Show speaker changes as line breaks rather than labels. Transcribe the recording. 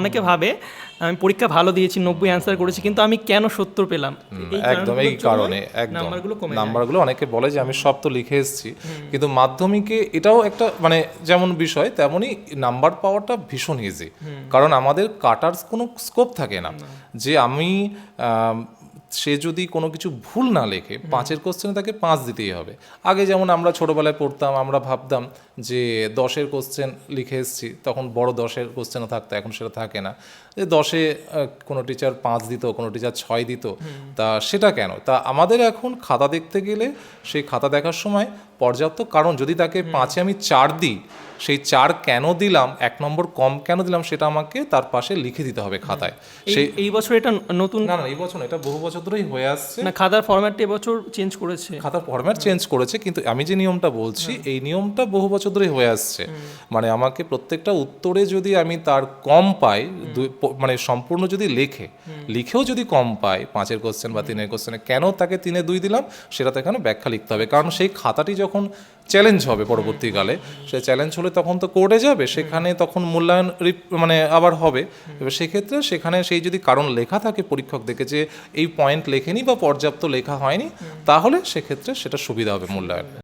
অনেকে ভাবে আমি পরীক্ষা ভালো দিয়েছি, 90 অ্যান্সার করেছি, কিন্তু আমি কেন 70 পেলাম?
একদম এই কারণে একদম নাম্বারগুলো অনেকে বলে যে আমি সব তো লিখে এসেছি, কিন্তু মাধ্যমিকে এটাও একটা মানে যেমন বিষয় তেমনই নাম্বার পাওয়াটা ভীষণ ইজি, কারণ আমাদের কাটার কোনো স্কোপ থাকে না। যে আমি সে যদি কোনো কিছু ভুল না লেখে, 5-এর কোশ্চেনে তাকে 5 দিতেই হবে। আগে যেমন আমরা ছোটোবেলায় পড়তাম, আমরা ভাবতাম যে 10-এর কোশ্চেন লিখে এসেছি, তখন বড় 10-এর কোশ্চেনও থাকতো, এখন সেটা থাকে না। যে 10-এ কোনো টিচার 5 দিত, কোনো টিচার 6 দিত, তা সেটা কেন? তা আমাদের এখন খাতা দেখতে গেলে সেই খাতা দেখার সময় পর্যাপ্ত কারণ, যদি তাকে 5-এ আমি 4 দিই, সেই 4 কেন দিলাম, 1 নম্বর কম কেন দিলাম, সেটা আমাকে তার পাশে লিখে দিতে হবে খাতায়।
সেই এই বছর এটা নতুন
না, এই বছর এটা বহু বছর ধরেই হয়ে আসছে
না, খাতার ফরম্যাটটা এবছর চেঞ্জ করেছে।
খাতার ফরম্যাট চেঞ্জ করেছে, কিন্তু আমি যে নিয়মটা বলছি এই নিয়মটা বহু বছর ধরেই হয়ে আসছে। মানে আমাকে প্রত্যেকটা উত্তরে যদি আমি তার কম পাই, মানে সম্পূর্ণ যদি লিখেও যদি কম পাই 5-এর কোশ্চেন বা 3-এর কোশ্চেনে, কেন তাকে 3-এ 2 দিলাম সেটা তো এখানে ব্যাখ্যা লিখতে হবে। কারণ সেই খাতাটি যখন চ্যালেঞ্জ হবে পরবর্তীকালে, সে চ্যালেঞ্জ হলে তখন তো কোর্টে যাবে, সেখানে তখন মূল্যায়ন মানে আবার হবে। এবার সেক্ষেত্রে সেখানে সেই যদি কারণ লেখা থাকে পরীক্ষক দেখে যে এই পয়েন্ট লেখেনি বা পর্যাপ্ত লেখা হয়নি, তাহলে সেক্ষেত্রে সেটা সুবিধা হবে মূল্যায়ন।